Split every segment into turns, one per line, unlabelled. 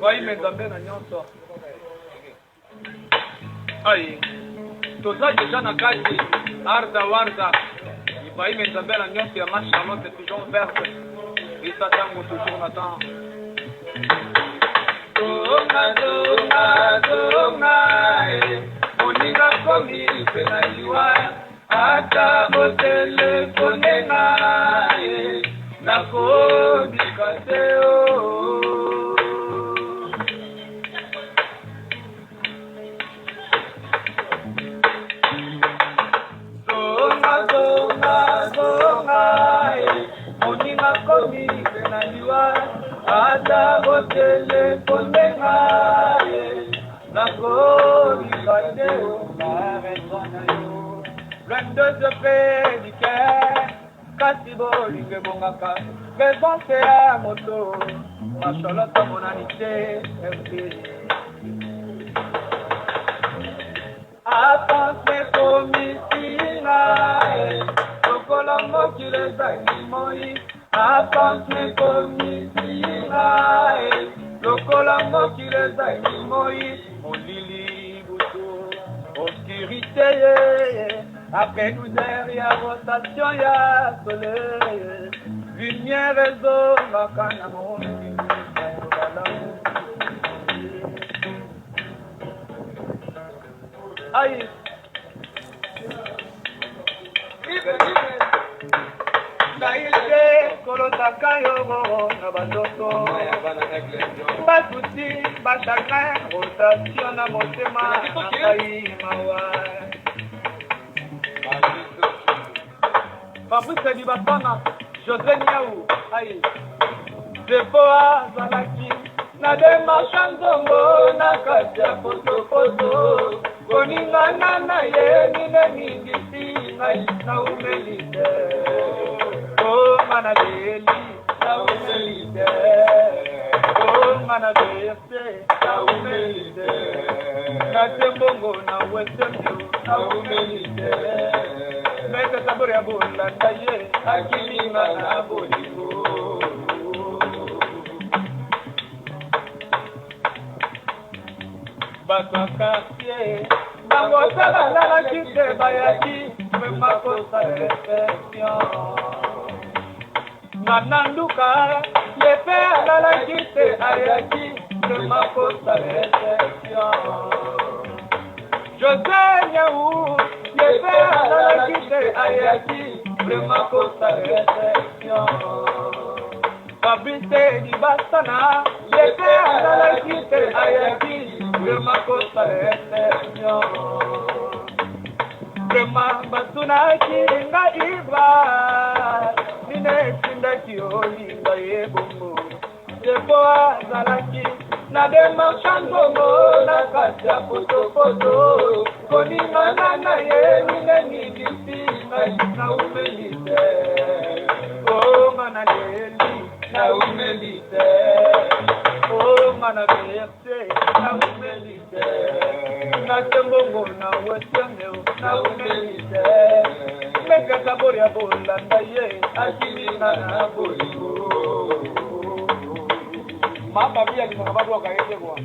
Ibrahim Nzambe na nyonso. Aïe. Toza déjà na kati arda warda. Ibrahim Nzambe na nyonso ya ma Charlotte toujours verte. Et ça tango toujours n'attend. Tonga tonga tonga. Moninga komi pena liwa. Ata botelefone nae. Nakodi kateo. Moninga komi pena liwa. Ata botelefone nae. Nakodi kateo. La raison na yo. Loin de ce fait du cœur. Kasi bolinge bongaka raison c'est à moto ma Charlotte mon amitié Apanse komisina Okolombo kileza imoi Apanse komisina Okolombo kileza imoi Molili buto obscurité Après 12 heures, il y a rotation, il y a soleil. Lumière réseau, ma canne à mon aïe. Naïse, kolotaka yogo, na bandoto. Basuti, bachagrin, rotation na motema, nakai mawa. Fabrice Libatana, José Niaou, aïe. Depoa Zalaki, na demarcha nzongo, na kati ya foto. Koninga nana ye, nine mingisi, na umelite. Oh, manadeli, na umelite. Oh, manadese, na umelite. Na tembongo, na wesemyo, na umelite. Mete saburi ya bula ndaye akilinga na bolingo Basakasie Bango sala la kite bayaki Mema kosa reflexion Nananduka Lepe ala kite ayaki Mema kosa reflexion José Niaou Yepe ala kite ayaki Vraiment kosa réception Fabrice Libatana Yepe ala kite ayaki Vraiment kosa réception Vraiment batunaki nga ibra Nine sindaki olinga yebongo Yepo azalaki na demarcha nzongo na kati ya foto Koninga nana ye nine nigisi na umelite Oh mana leli na umelite Oh mana verse na umelite Na tembongo na wesemeo na umelite Meka sabori ya bolanda ye akilinga na bolingo Mama pia ni mwanabadu wakaende kwa.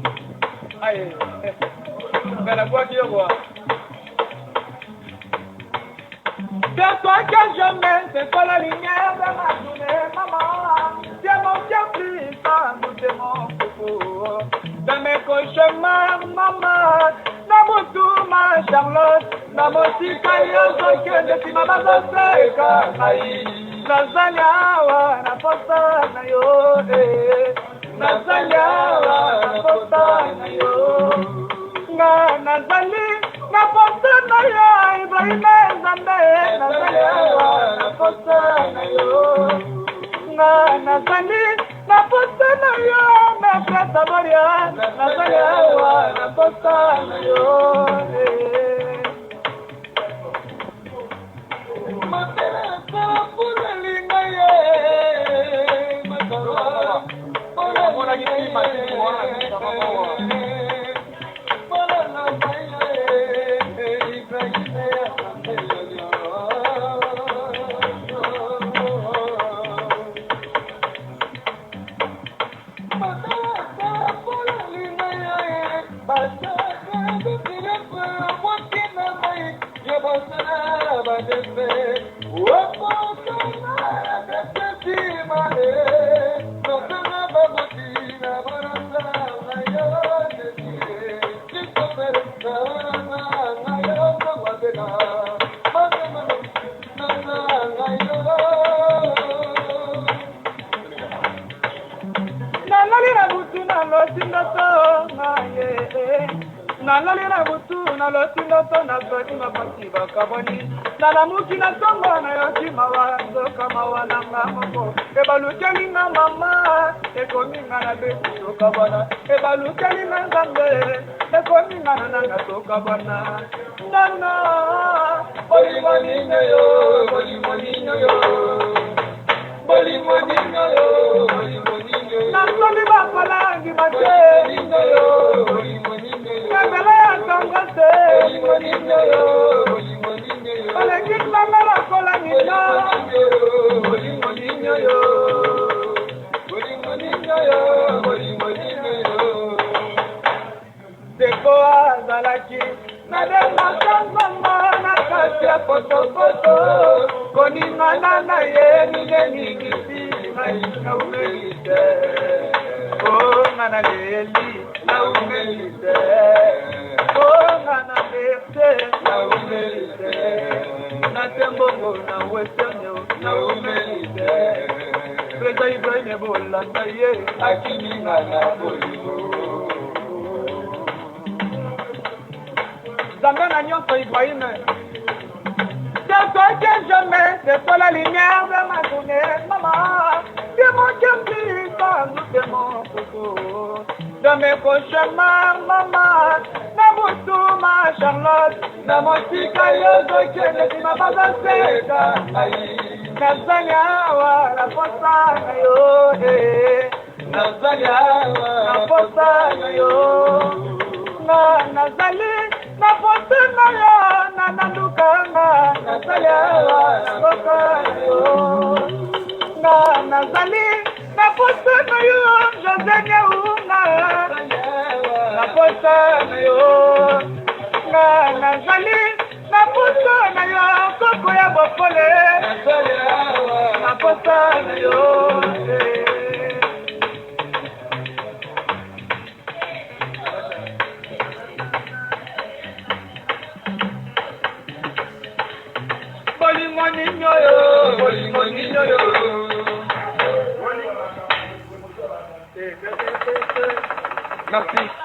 Aye. Kana kwa kiyo kwa. C'est toi que je mets, c'est toi la lumière de ma journée, maman. C'est mon cœur plus femme, c'est mon coco. Dans mes cauchemars, maman. Dans mon tour, ma Charlotte. Dans mon citoyen, que depuis ma base de Kakaï. Nazanya, na posta na yo, Nazanya, na posta na yo. Nazali, na posta na yo, Ibrahim Nzambe. Nazanya, na posta na yo. Nazali, na posta na yo, Maître Saboria. Nazanya, na posta na yo. Nalina butu na lotindo to na zoni mapati bakaboni na muki na tongo na yoki mawanzo kama wana mamo ebalukeli na mama ekominga na betu kabana ebalukeli na ngambe ekominga na nanga to kabana nana bolimoninyo yo bolimoninyo yo bolimoninyo yo bolimoninyo yo na zoni bapalangi mate yo Zambana nyonso Ibrahim. C'est toi que je mets, c'est toi la lumière de ma journée, maman. Tu mon cœur sans doute mon coucou. De mes cauchemars, maman. Nabutu ma Charlotte, na mon tikayozo que ne m'a pas assez. Nazania wa la fossa na yo, Nazania wa la fossa na yo. Nazali na fossa na yo, na nandukanga. Nazali wa la fossa na yo. Nazali na fossa na yo, Josenia una. Na fossa na yo. Nazali na fossa na yo, koko ya bofole. Na fossa na yo. Bolimoninyo yo, bolimoninyo yo. Merci.